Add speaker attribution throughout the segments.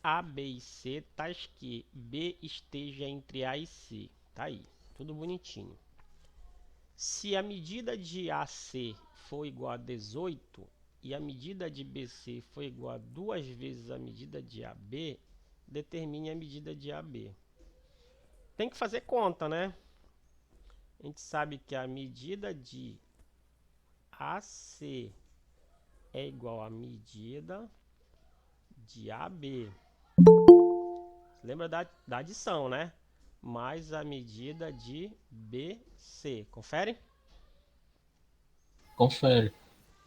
Speaker 1: A, B e C, tais que B esteja entre A e C. Tá aí, tudo bonitinho. Se a medida de AC for igual a 18 e a medida de BC for igual a 2 vezes a medida de AB, determine a medida de AB. Tem que fazer conta, né? A gente sabe que a medida de AC é igual à medida de AB. Lembra da adição, né? Mais a medida de BC. Confere?
Speaker 2: Confere.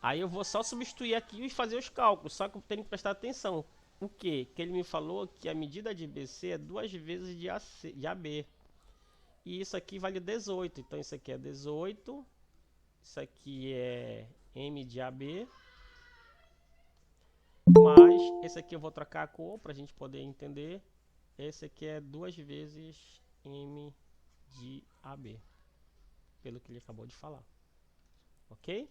Speaker 1: Aí eu vou só substituir aqui e fazer os cálculos. Só que eu tenho que prestar atenção. O quê? Que ele me falou que a medida de BC é 2 vezes de AB. E isso aqui vale 18. Então isso aqui é 18. Isso aqui é M de AB. Mas esse aqui eu vou trocar a cor para a gente poder entender. Esse aqui é 2 vezes M de AB. Pelo que ele acabou de falar. Ok?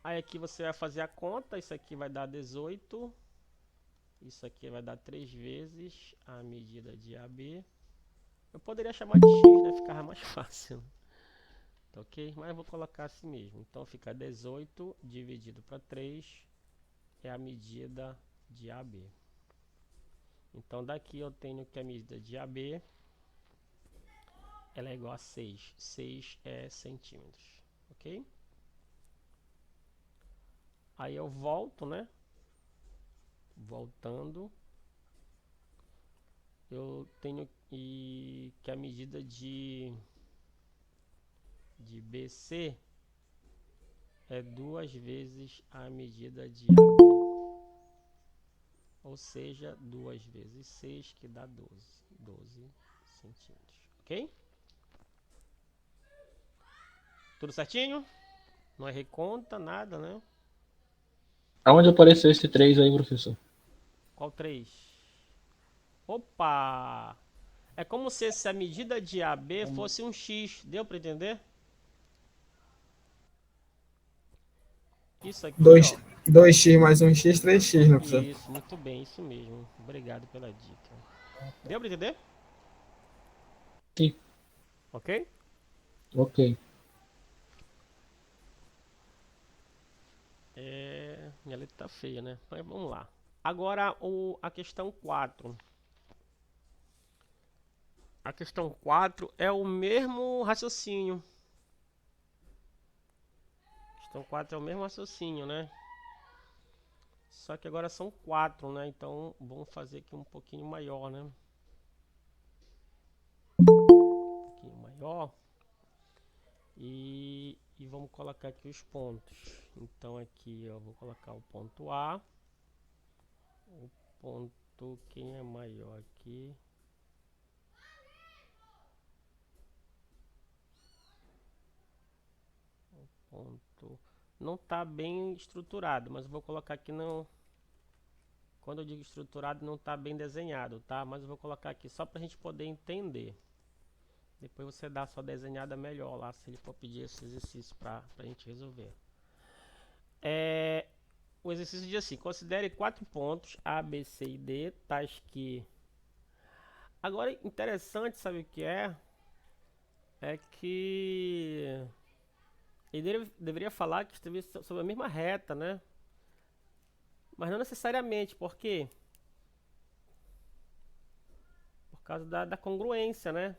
Speaker 1: Aí aqui você vai fazer a conta. Isso aqui vai dar 18. Isso aqui vai dar 3 vezes a medida de AB. Eu poderia chamar de x, né? Ficava mais fácil. Tá ok? Mas eu vou colocar assim mesmo. Então fica 18 dividido para 3 é a medida de AB. Então daqui eu tenho que a medida de AB ela é igual a 6. 6 é centímetros. Ok? Aí eu volto, né? Voltando. Eu tenho que a medida de BC é 2 vezes a medida de AB. Ou seja, 2 vezes 6, que dá 12. 12 centímetros. Ok? Tudo certinho? Não errei conta, nada, né?
Speaker 2: Aonde apareceu esse 3 aí, professor?
Speaker 1: Qual 3? Opa! É como se a medida de AB fosse um x. Deu para entender? Isso aqui,
Speaker 3: Dois,
Speaker 1: ó.
Speaker 3: 2x mais 1x, 3x, né, professor?
Speaker 1: Isso, muito bem, isso mesmo. Obrigado pela dica. Deu para entender?
Speaker 2: Sim.
Speaker 1: Ok?
Speaker 2: Ok.
Speaker 1: Minha letra tá feia, né? Mas vamos lá. Agora a questão 4. A questão 4 é o mesmo raciocínio. A questão 4 é o mesmo raciocínio, né? Só que agora são 4, né? Então vamos fazer aqui um pouquinho maior, né? Um pouquinho maior. E vamos colocar aqui os pontos. Então aqui eu vou colocar o ponto A. O ponto, quem é maior aqui? Ponto. Não está bem estruturado, mas eu vou colocar aqui no. Quando eu digo estruturado, não está bem desenhado, tá? Mas eu vou colocar aqui só para a gente poder entender. Depois você dá a sua desenhada melhor lá, se ele for pedir esse exercício para a gente resolver. O exercício diz assim: considere 4 pontos A, B, C e D, tais que. Agora, interessante, sabe o que é? É que ele deveria falar que esteve sobre a mesma reta, né? Mas não necessariamente, por quê? Por causa da congruência, né?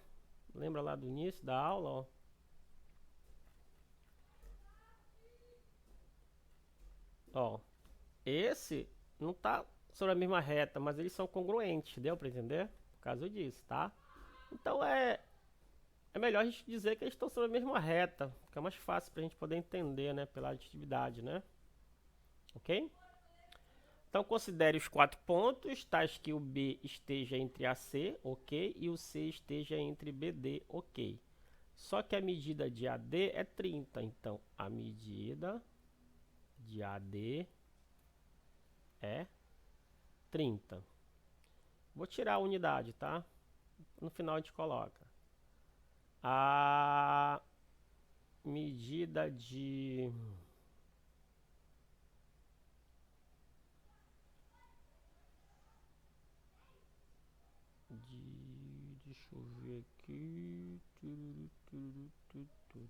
Speaker 1: Lembra lá do início da aula, ó. Ó, esse não tá sobre a mesma reta, mas eles são congruentes, deu para entender? Por causa disso, tá? Então é melhor a gente dizer que eles estão sobre a mesma reta, fica mais fácil para a gente poder entender, né, pela aditividade, né? Ok? Então considere os 4 pontos, tais que o B esteja entre AC, ok, e o C esteja entre BD, ok. Só que a medida de AD é 30, então a medida de AD é 30. Vou tirar a unidade, tá? No final a gente coloca. A medida de Deixa eu ver aqui.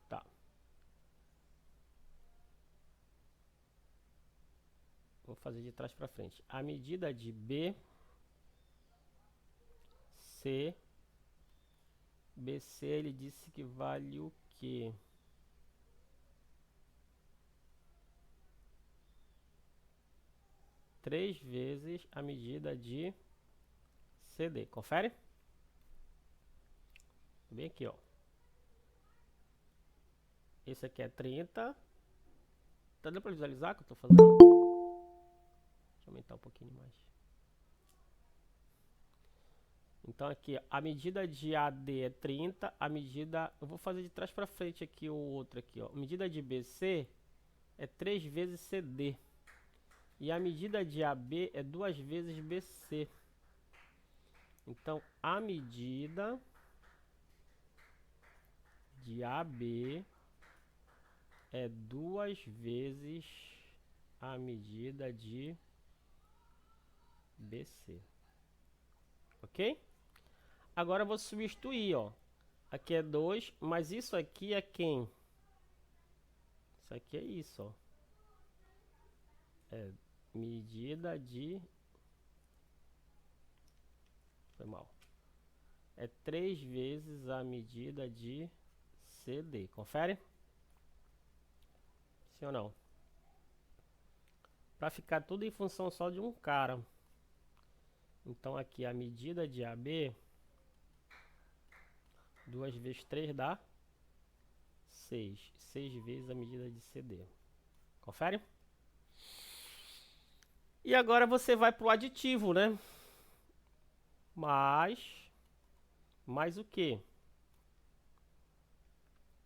Speaker 1: Tá. Vou fazer de trás para frente. A medida de BC, ele disse que vale o quê? Três vezes a medida de CD. Confere? Bem aqui, ó. Esse aqui é 30. Tá dando para visualizar o que eu tô fazendo? Deixa eu aumentar um pouquinho mais. Então aqui, a medida de AD é 30, a medida... Eu vou fazer de trás para frente aqui o outro aqui, ó. A medida de BC é 3 vezes CD. E a medida de AB é 2 vezes BC. Então, a medida de AB é 2 vezes a medida de BC. Ok? Agora eu vou substituir, ó. Aqui é 2, mas isso aqui é quem? Isso aqui é isso, ó. É medida de... Foi mal. É 3 vezes a medida de CD. Confere? Sim ou não? Para ficar tudo em função só de um cara. Então aqui a medida de AB, 2 vezes 3 dá 6. 6 vezes a medida de CD. Confere? E agora você vai para o aditivo, né? Mais o que?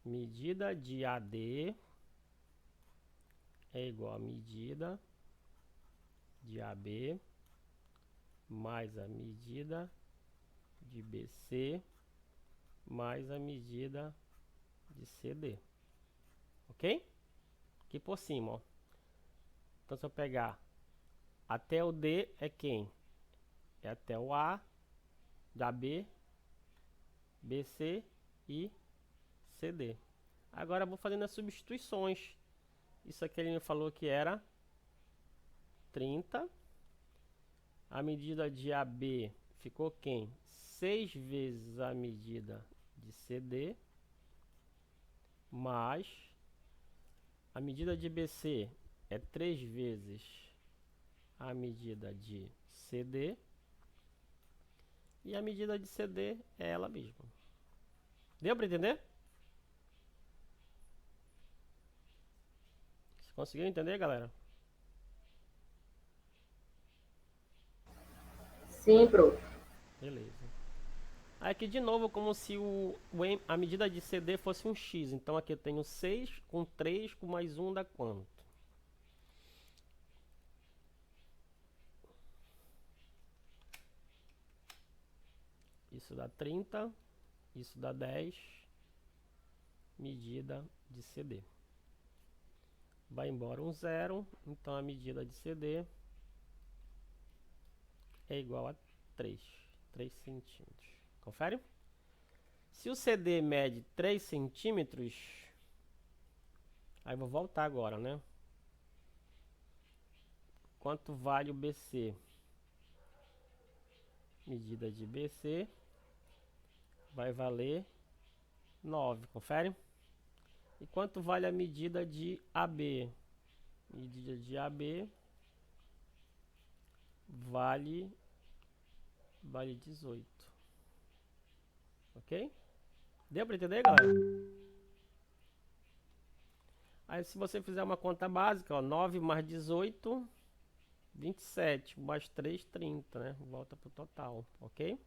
Speaker 1: Medida de AD é igual a medida de AB mais a medida de BC mais a medida de CD. Ok? Aqui por cima, ó. Então se eu pegar até o D é quem? É até o A, da B, BC e CD. Agora eu vou fazendo as substituições. Isso aqui ele me falou que era 30. A medida de AB ficou quem? 6 vezes a medida de CD. Mais a medida de BC é 3 vezes a medida de CD. E a medida de CD é ela mesma. Deu para entender? Você conseguiu entender, galera?
Speaker 4: Sim, prof.
Speaker 1: Beleza. Aqui de novo como se a medida de CD fosse um X. Então aqui eu tenho 6 com 3 com mais 1 dá quanto? Isso dá 30. Isso dá 10. Medida de CD. Vai embora um zero. Então a medida de CD é igual a 3 centímetros. Confere? Se o CD mede 3 centímetros, aí vou voltar agora, né? Quanto vale o BC? Medida de BC vai valer 9, confere? E quanto vale a medida de AB? Medida de AB vale 18. Ok? Deu para entender, galera? Aí se você fizer uma conta básica, ó, 9 mais 18, 27, mais 3, 30, né? Volta pro total, ok?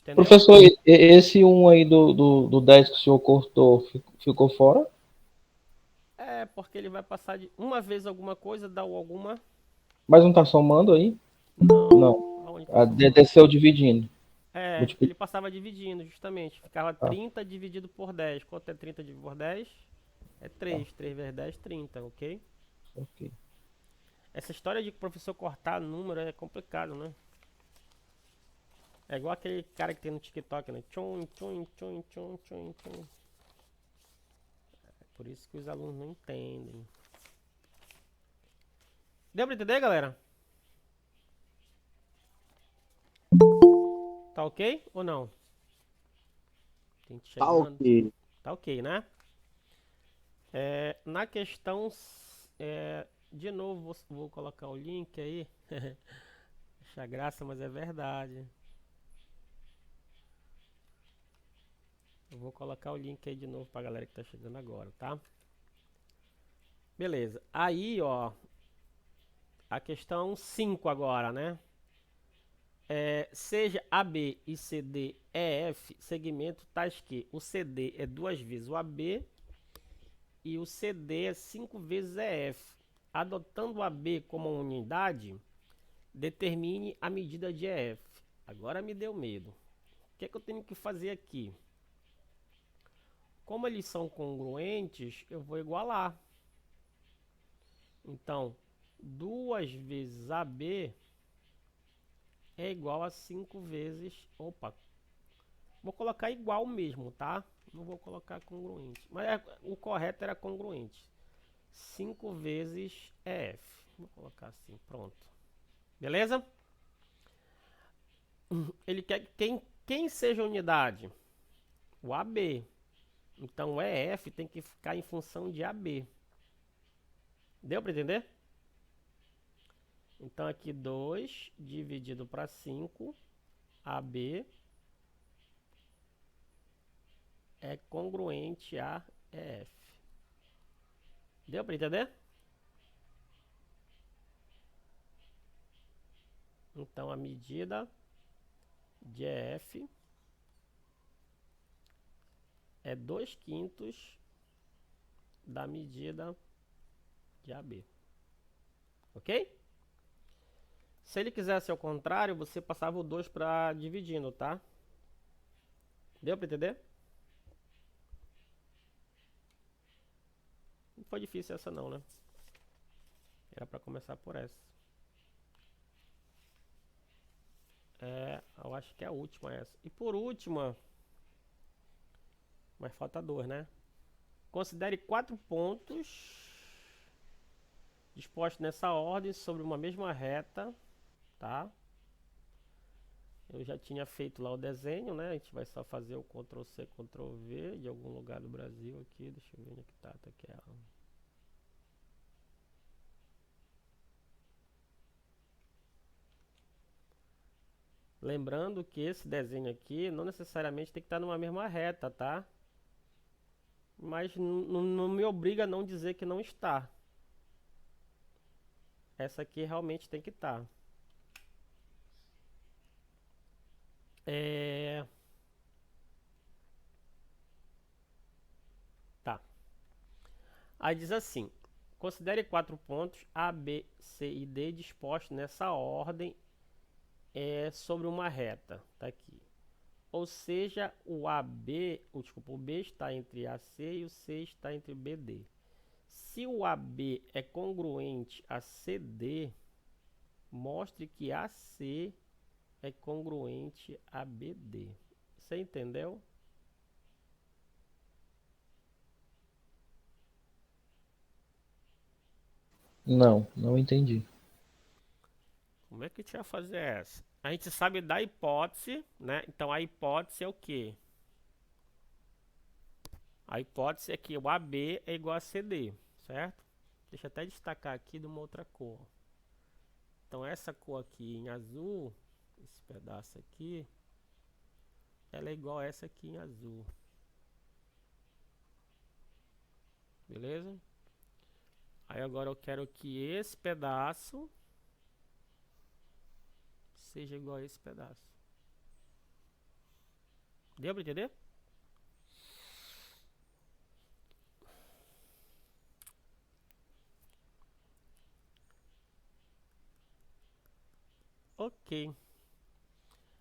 Speaker 1: Entendeu?
Speaker 2: Professor, esse um aí do 10 que o senhor cortou ficou fora?
Speaker 1: É, porque ele vai passar de uma vez alguma coisa, dá alguma...
Speaker 2: Mas não tá somando aí?
Speaker 1: Não,
Speaker 2: Não.
Speaker 1: aonde tá somando?
Speaker 2: Desceu dividindo.
Speaker 1: É, ele passava dividindo, justamente. Ficava 30 dividido por 10. Quanto é 30 dividido por 10? É 3. 3 vezes 10, 30, ok?
Speaker 2: Ok.
Speaker 1: Essa história de professor cortar número é complicado, né? É igual aquele cara que tem no TikTok, né? Tchum, tchum, tchum, tchum, tchum, tchum. É por isso que os alunos não entendem. Deu pra entender, galera? Tá ok ou não? Tem gente
Speaker 4: Tá
Speaker 1: chegando.
Speaker 4: ok.
Speaker 1: Tá ok, né? Na questão, de novo, vou colocar o link aí. Acha graça, mas é verdade. Eu vou colocar o link aí de novo pra galera que tá chegando agora, tá? Beleza. Aí, ó, a questão 5 agora, né? Seja AB e CD EF, segmento tais que o CD é 2 vezes o AB e o CD é 5 vezes EF. Adotando o AB como uma unidade, determine a medida de EF. Agora me deu medo. O que é que eu tenho que fazer aqui? Como eles são congruentes, eu vou igualar. Então, 2 vezes AB é igual a 5 vezes... Opa, vou colocar igual mesmo, tá? Não vou colocar congruente. Mas o correto era congruente. 5 vezes EF. Vou colocar assim, pronto. Beleza? Ele quer que quem seja a unidade? O AB. Então o EF tem que ficar em função de AB. Deu para entender? Então aqui 2 dividido para 5, AB é congruente a EF. Deu para entender? Então a medida de EF é 2/5 da medida de AB. Ok? Se ele quisesse ao contrário, você passava o 2 para dividindo, tá? Deu para entender? Não foi difícil essa não, né? Era para começar por essa. Eu acho que é a última essa. E por última, mas falta 2, né? Considere 4 pontos dispostos nessa ordem sobre uma mesma reta, tá? Eu já tinha feito lá o desenho, né? A gente vai só fazer o Ctrl C, Ctrl V de algum lugar do Brasil aqui. Deixa eu ver onde é que tá aqui. Lembrando que esse desenho aqui não necessariamente tem que estar numa mesma reta, tá? Mas não me obriga a não dizer que não está. Essa aqui realmente tem que estar. Tá. Aí diz assim: considere 4 pontos A, B, C e D dispostos nessa ordem sobre uma reta. Tá aqui. Ou seja, o B está entre AC e o C está entre BD. Se o AB é congruente a CD, mostre que AC é congruente a BD. Você entendeu?
Speaker 2: Não, não entendi.
Speaker 1: Como é que a gente vai fazer essa? A gente sabe da hipótese, né? Então a hipótese é o quê? A hipótese é que o AB é igual a CD, certo? Deixa eu até destacar aqui de uma outra cor. Então essa cor aqui em azul, esse pedaço aqui, ela é igual a essa aqui em azul. Beleza? Aí agora eu quero que esse pedaço seja igual a esse pedaço. Deu pra entender? Ok.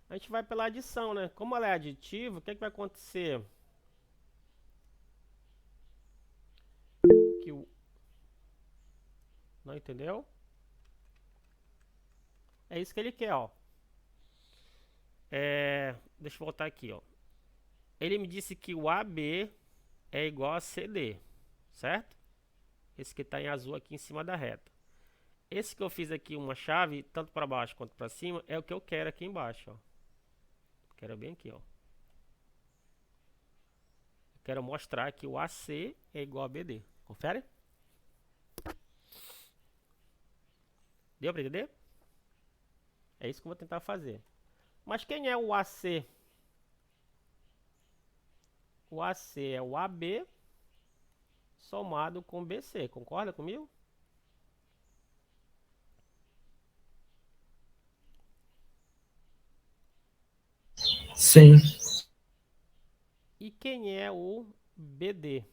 Speaker 1: A gente vai pela adição, né? Como ela é aditiva, o que, é que vai acontecer? Que o... Não entendeu? É isso que ele quer, ó. Deixa eu voltar aqui, ó. Ele me disse que o AB é igual a CD, certo? Esse que está em azul aqui em cima da reta. Esse que eu fiz aqui, uma chave, tanto para baixo quanto para cima, é o que eu quero aqui embaixo, ó. Quero bem aqui, ó. Quero mostrar que o AC é igual a BD. Confere? Deu para entender? É isso que eu vou tentar fazer. Mas quem é o AC? O AC é o AB somado com o BC. Concorda comigo?
Speaker 3: Sim.
Speaker 1: E quem é o BD?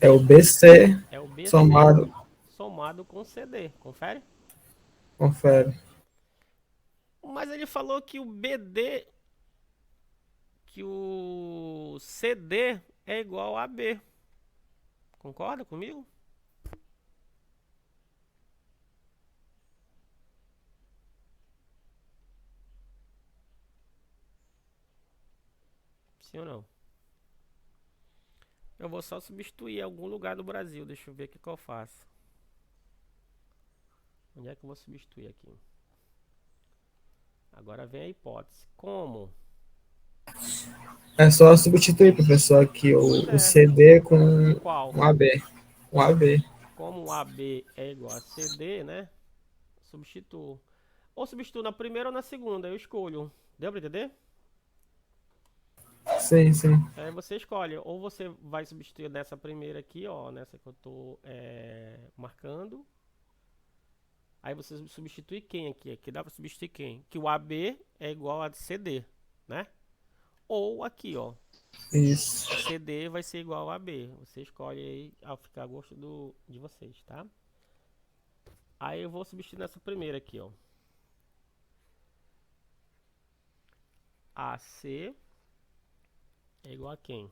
Speaker 3: É o BC
Speaker 1: É o BC
Speaker 3: somado.
Speaker 1: somado com CD. Confere?
Speaker 3: Confere.
Speaker 1: Mas ele falou que o BD, que o CD é igual a B. Concorda comigo? Sim ou não? Eu vou só substituir algum lugar do Brasil. Deixa eu ver o que eu faço. Onde é que eu vou substituir aqui? Agora vem a hipótese. Como?
Speaker 3: É só substituir, professor, aqui o
Speaker 1: Certo.
Speaker 3: CD com
Speaker 1: Qual?
Speaker 3: um AB. Um AB.
Speaker 1: Como o AB é igual a CD, né? Substituo. Ou substituo na primeira ou na segunda. Eu escolho. Deu pra entender?
Speaker 3: Sim, sim.
Speaker 1: Aí você escolhe. Ou você vai substituir nessa primeira aqui, ó. Nessa que eu tô marcando. Aí você substitui quem aqui? Aqui dá pra substituir quem? Que o AB é igual a CD, né? Ou aqui, ó.
Speaker 3: Isso.
Speaker 1: CD vai ser igual a AB. Você escolhe aí ao ficar a gosto de vocês, tá? Aí eu vou substituir nessa primeira aqui, ó. AC é igual a quem?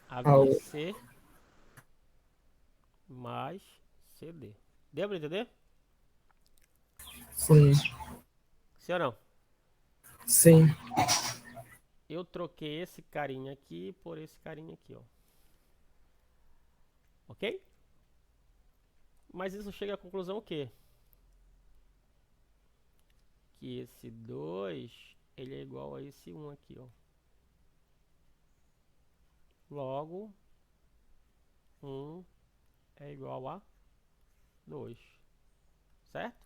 Speaker 3: Ao,
Speaker 1: ABC mais CD. Deu pra entender?
Speaker 3: sim.
Speaker 1: Sim ou não?
Speaker 3: Sim.
Speaker 1: Eu troquei esse carinha aqui por esse carinha aqui, ó. Ok? Mas isso chega à conclusão o quê? Que esse 2 ele é igual a esse 1 aqui, ó. Logo, 1 é igual a 2. Certo?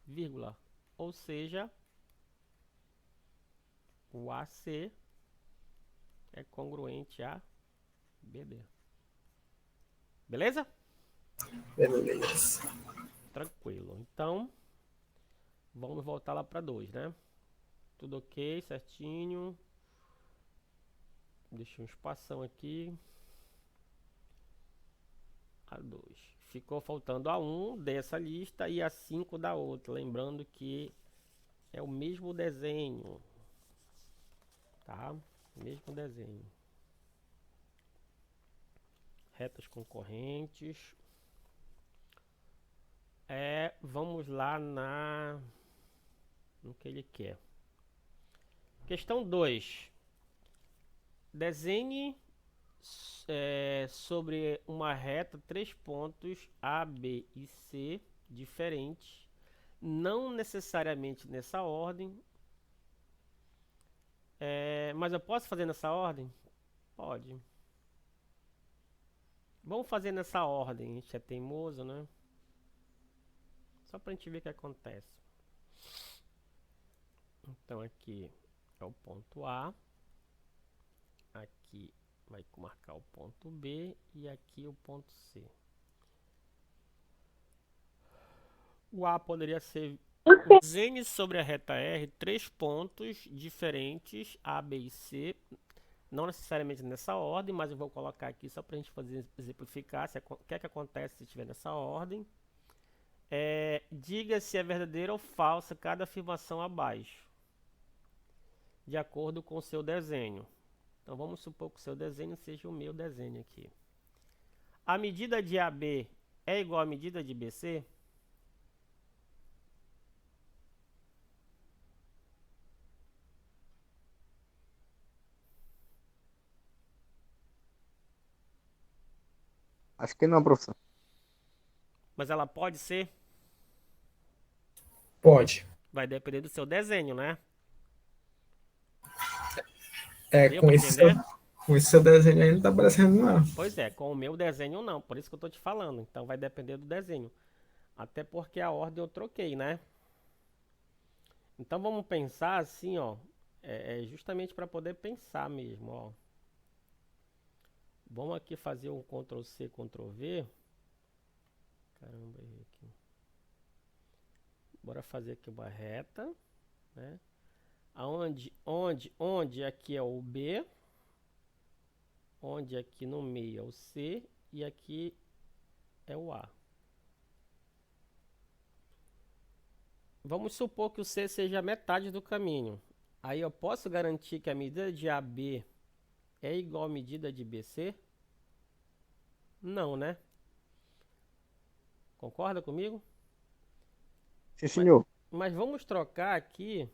Speaker 1: Vírgula. Ou seja, o AC é congruente a BD. Beleza?
Speaker 3: Beleza.
Speaker 1: Tranquilo. Então, vamos voltar lá para 2, né? Tudo ok, certinho. Deixa um espação aqui. A 2. Ficou faltando a 1 dessa lista e a 5 da outra. Lembrando que é o mesmo desenho. Tá? Mesmo desenho. Retas concorrentes. Vamos lá no que ele quer. Questão 2. Desenhe sobre uma reta 3 pontos A, B e C diferentes, não necessariamente nessa ordem. Mas eu posso fazer nessa ordem? Pode. Vamos fazer nessa ordem. A gente é teimoso, né? Só pra gente ver o que acontece. Então aqui é o ponto A. Aqui vai marcar o ponto B e aqui o ponto C. O A poderia ser desenhe sobre a reta R 3 pontos diferentes A, B e C, não necessariamente nessa ordem, mas eu vou colocar aqui só para a gente fazer exemplificar o que é que acontece se estiver nessa ordem. Diga se é verdadeira ou falsa cada afirmação abaixo, de acordo com o seu desenho. Então vamos supor que o seu desenho seja o meu desenho aqui. A medida de AB é igual à medida de BC?
Speaker 4: Acho que não, professor.
Speaker 1: Mas ela pode ser?
Speaker 3: Pode.
Speaker 1: Vai depender do seu desenho, né? Deu
Speaker 3: Com
Speaker 1: pra
Speaker 3: esse seu,
Speaker 1: entender?
Speaker 3: com esse seu desenho aí não tá aparecendo, não.
Speaker 1: Pois é, com o meu desenho não, por isso que eu tô te falando. Então vai depender do desenho. Até porque a ordem eu troquei, né? Então vamos pensar assim, ó. É justamente para poder pensar mesmo, ó. Vamos aqui fazer um Ctrl C, Ctrl V. Caramba, errei aqui. Bora fazer aqui uma reta, né? Onde aqui é o B, onde aqui no meio é o C e aqui é o A. Vamos supor que o C seja metade do caminho. Aí eu posso garantir que a medida de AB é igual à medida de BC? Não, né? Concorda comigo?
Speaker 4: Sim, senhor.
Speaker 1: Mas vamos trocar aqui.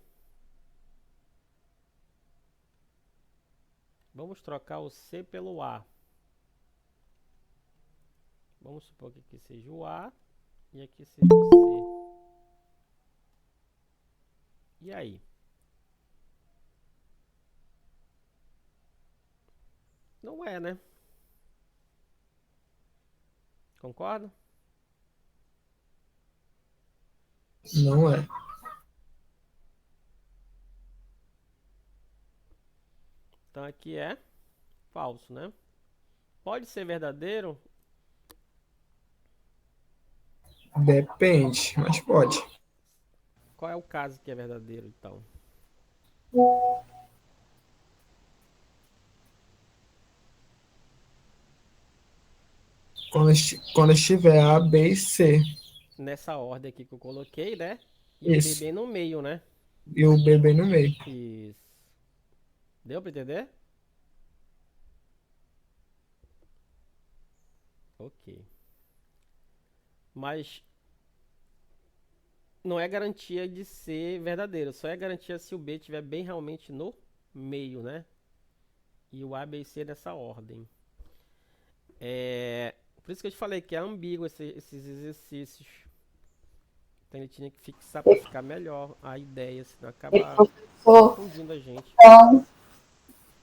Speaker 1: Vamos trocar o C pelo A. Vamos supor que aqui seja o A e aqui seja o C. E aí? Não é, né? Concorda?
Speaker 3: Não é.
Speaker 1: Então aqui é falso, né? Pode ser verdadeiro?
Speaker 3: Depende, mas pode.
Speaker 1: Qual é o caso que é verdadeiro, então?
Speaker 3: Quando estiver A, B e C.
Speaker 1: Nessa ordem aqui que eu coloquei, né? E o B
Speaker 3: Isso.
Speaker 1: bem no meio, né?
Speaker 3: E o B bem no meio.
Speaker 1: Isso. Deu pra entender? Ok. Mas não é garantia de ser verdadeiro. Só é garantia se o B estiver bem realmente no meio, né? E o A, B e C nessa ordem. Por isso que eu te falei que é ambíguo esses exercícios. Então ele tinha que fixar para ficar melhor a ideia, senão acaba
Speaker 5: Professor,
Speaker 1: confundindo a gente.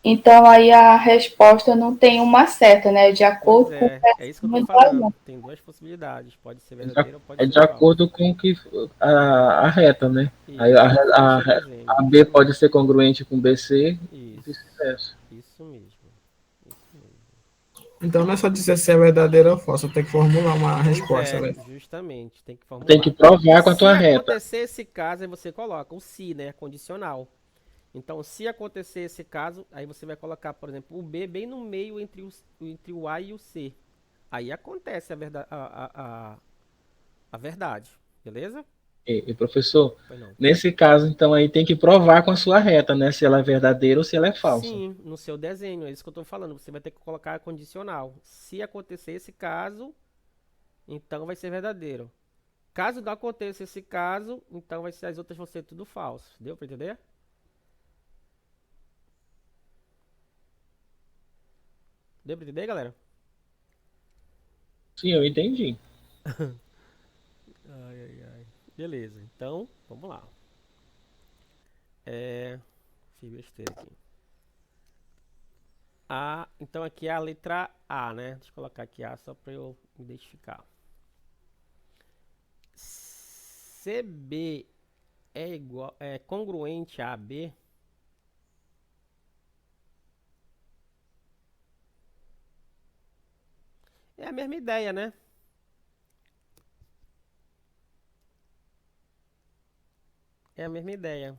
Speaker 5: então aí a resposta não tem uma certa, né? De
Speaker 1: Pois
Speaker 5: acordo com o
Speaker 1: é isso que eu tô
Speaker 5: desenho da
Speaker 1: falando. Tem duas possibilidades. Pode ser verdadeiro ou pode
Speaker 2: É
Speaker 1: ser
Speaker 2: de
Speaker 1: falso.
Speaker 2: acordo com que a reta, né? Aí
Speaker 1: Isso, conforme o seu desenho.
Speaker 2: a B pode ser congruente com BC e
Speaker 1: Isso,
Speaker 2: vice-versa.
Speaker 1: isso mesmo. Isso mesmo.
Speaker 3: Então não é só dizer se é verdadeiro ou falso, tem que formular uma
Speaker 1: Pois
Speaker 3: resposta,
Speaker 1: é,
Speaker 3: né?
Speaker 1: justamente, tem que
Speaker 2: Tem que
Speaker 1: formular.
Speaker 2: provar com a
Speaker 1: Se
Speaker 2: tua reta.
Speaker 1: acontecer esse caso, aí você coloca o se, né? Condicional. Então, se acontecer esse caso, aí você vai colocar, por exemplo, o B bem no meio entre o A e o C. Aí acontece a verdade, beleza?
Speaker 2: E, professor,
Speaker 1: Pois não.
Speaker 2: nesse caso, então, aí tem que provar com a sua reta, né? Se ela é verdadeira ou se ela é falsa.
Speaker 1: Sim, no seu desenho, é isso que eu tô falando. Você vai ter que colocar a condicional. Se acontecer esse caso, então vai ser verdadeiro. Caso não aconteça esse caso, então as outras vão ser tudo falso. Deu pra entender? Deu pra entender, galera?
Speaker 2: Sim, eu entendi.
Speaker 1: Ai, ai, ai. Beleza, então, vamos lá. Fiz besteira aqui. Então aqui é a letra A, né? Deixa eu colocar aqui A só para eu identificar. CB é congruente a AB? É a mesma ideia, né? É a mesma ideia.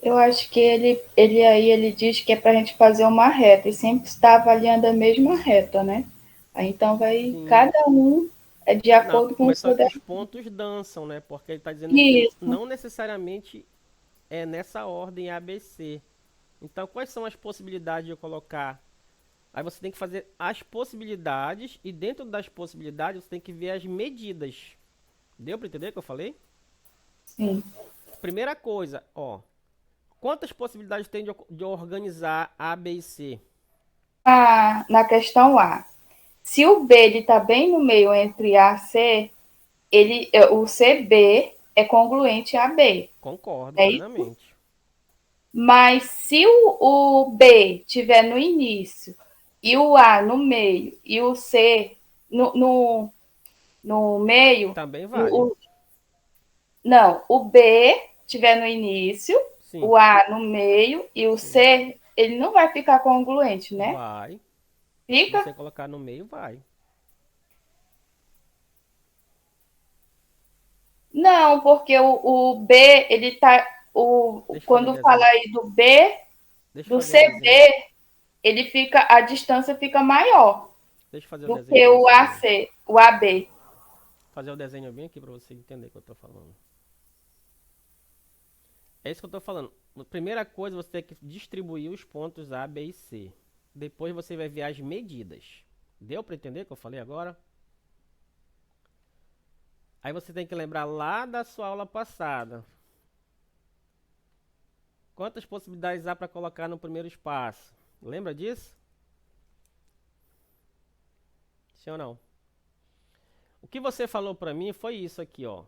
Speaker 5: Eu acho que ele diz que é para a gente fazer uma reta e sempre está avaliando a mesma reta, né? Aí então
Speaker 1: Sim.
Speaker 5: cada um é de acordo com o
Speaker 1: Mas só
Speaker 5: seu
Speaker 1: que os
Speaker 5: desenho.
Speaker 1: pontos dançam, né? Porque ele está dizendo que
Speaker 5: Isso.
Speaker 1: não necessariamente é nessa ordem ABC. Então, quais são as possibilidades de eu colocar Aí você tem que fazer as possibilidades e dentro das possibilidades você tem que ver as medidas. Deu para entender o que eu falei?
Speaker 5: Sim.
Speaker 1: Primeira coisa, ó. Quantas possibilidades tem de organizar A, B e C?
Speaker 5: Na questão A. Se o B está bem no meio entre A e C, o CB é congruente a B.
Speaker 1: Concordo
Speaker 5: É isso?
Speaker 1: plenamente.
Speaker 5: Mas se o B estiver no início, e o A no meio, e o C no meio,
Speaker 1: Também vale.
Speaker 5: não, o B estiver no início,
Speaker 1: Sim.
Speaker 5: o A no meio e o C, ele não vai ficar congruente, né?
Speaker 1: Vai. Se
Speaker 5: Fica?
Speaker 1: você colocar no meio, vai.
Speaker 5: Não, porque o B, ele tá.
Speaker 1: Deixa eu fazer o
Speaker 5: Quando
Speaker 1: desenho.
Speaker 5: fala aí do B,
Speaker 1: Deixa eu
Speaker 5: do
Speaker 1: fazer o desenho.
Speaker 5: CB, ele fica, a distância fica maior
Speaker 1: Deixa eu fazer o
Speaker 5: do
Speaker 1: desenho
Speaker 5: que
Speaker 1: pra
Speaker 5: o
Speaker 1: você ver.
Speaker 5: AC, o AB.
Speaker 1: Fazer o desenho bem aqui pra você entender o que eu tô falando. É isso que eu tô falando. A primeira coisa, você tem que distribuir os pontos A, B e C. Depois você vai ver as medidas. Deu pra entender o que eu falei agora? Aí você tem que lembrar lá da sua aula passada. Quantas possibilidades há para colocar no primeiro espaço? Lembra disso? Sim ou não? O que você falou para mim foi isso aqui, ó.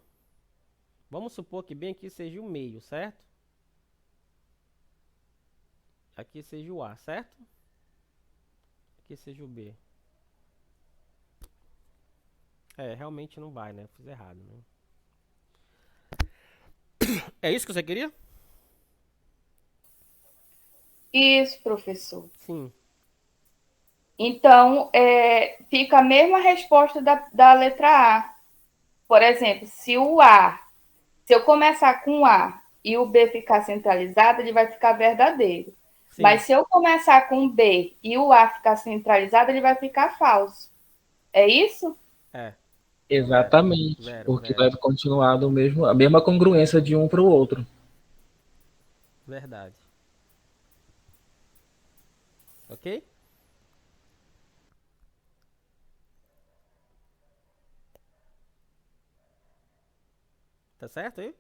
Speaker 1: Vamos supor que bem aqui seja o meio, certo? Aqui seja o A, certo? Aqui seja o B. É, realmente não vai, né? Fiz errado, né? É isso que você queria?
Speaker 5: Isso, professor.
Speaker 1: Sim.
Speaker 5: Então, fica a mesma resposta da letra A. Por exemplo, se eu começar com o A e o B ficar centralizado, ele vai ficar verdadeiro.
Speaker 1: Sim.
Speaker 5: Mas se eu começar com o B e o A ficar centralizado, ele vai ficar falso. É isso?
Speaker 1: É.
Speaker 2: Exatamente.
Speaker 1: Zero,
Speaker 2: Porque
Speaker 1: zero.
Speaker 2: vai continuar a mesma congruência de um para o outro.
Speaker 1: Verdade. Ok? Tá certo aí?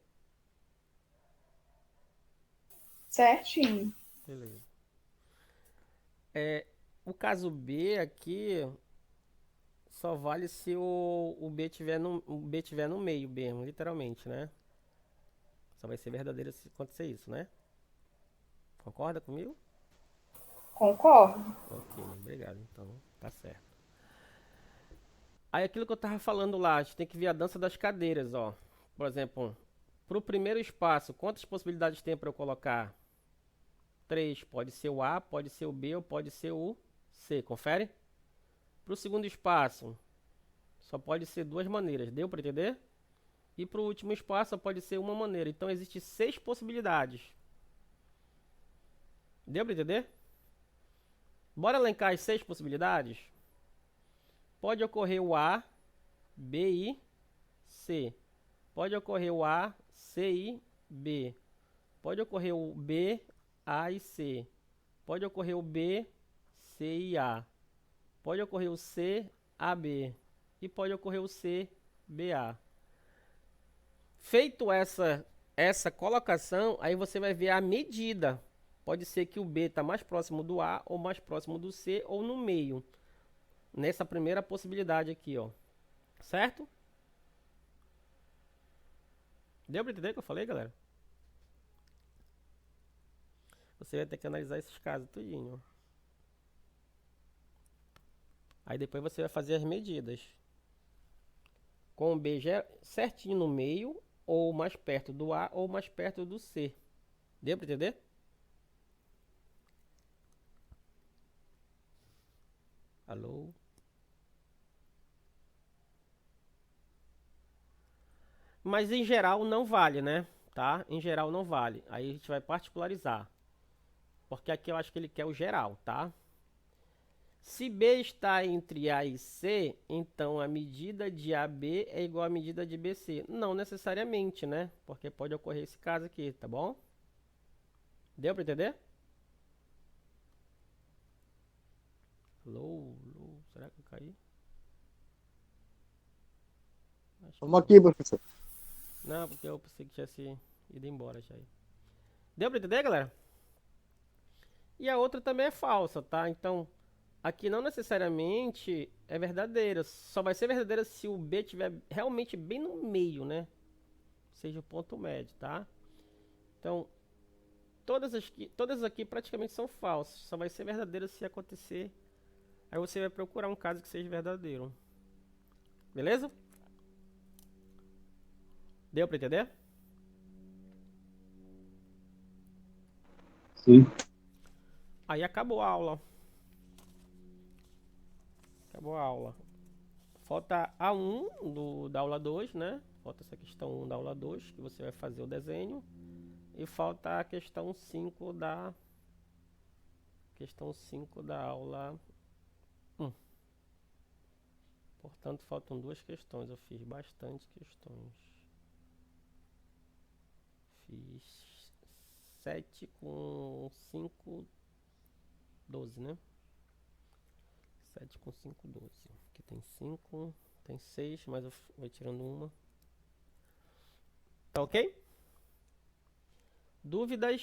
Speaker 5: Certinho.
Speaker 1: Beleza. O caso B aqui só vale se o B tiver no meio mesmo, literalmente, né? Só vai ser verdadeiro se acontecer isso, né? Concorda comigo?
Speaker 5: Concordo.
Speaker 1: Ok, obrigado. Então, tá certo. Aí aquilo que eu tava falando lá, a gente tem que ver a dança das cadeiras, ó. Por exemplo, pro primeiro espaço, quantas possibilidades tem para eu colocar? 3. Pode ser o A, pode ser o B ou pode ser o C. Confere? Pro segundo espaço, só pode ser duas maneiras. Deu para entender? E pro último espaço, só pode ser uma maneira. Então, existe 6 possibilidades. Deu para entender? Bora elencar as 6 possibilidades? Pode ocorrer o A, B e C. Pode ocorrer o A, C e B. Pode ocorrer o B, A e C. Pode ocorrer o B, C e A. Pode ocorrer o C, AB. E pode ocorrer o C, BA. Feito essa colocação, aí você vai ver a medida. Pode ser que o B está mais próximo do A ou mais próximo do C ou no meio. Nessa primeira possibilidade aqui, ó. Certo? Deu para entender o que eu falei, galera? Você vai ter que analisar esses casos tudinho. Aí depois você vai fazer as medidas. Com o B certinho no meio, ou mais perto do A, ou mais perto do C. Deu para entender? Alô? Mas em geral não vale, né? Tá? Em geral não vale. Aí a gente vai particularizar. Porque aqui eu acho que ele quer o geral, tá? Se B está entre A e C, então a medida de AB é igual à medida de BC. Não necessariamente, né? Porque pode ocorrer esse caso aqui, tá bom? Deu para entender? Low. Será que eu caí? Acho que
Speaker 4: Vamos
Speaker 1: não.
Speaker 4: aqui, professor.
Speaker 1: Não, porque eu pensei que tivesse ido embora já. Deu pra entender, galera? E a outra também é falsa, tá? Então, aqui não necessariamente é verdadeira. Só vai ser verdadeira se o B estiver realmente bem no meio, né? Seja o ponto médio, tá? Então, todas aqui praticamente são falsas. Só vai ser verdadeira se acontecer. Aí você vai procurar um caso que seja verdadeiro. Beleza? Deu pra entender?
Speaker 2: Sim.
Speaker 1: Aí acabou a aula. Acabou a aula. Falta a 1 da aula 2, né? Falta essa questão 1 da aula 2, que você vai fazer o desenho. E falta a questão 5 da aula 1. Portanto, faltam 2 questões. Eu fiz bastante questões. Fiz 7 com 5, 12, né? 7 com 5, 12. Aqui tem 5, tem 6, mas eu vou tirando uma. Tá ok? Dúvidas?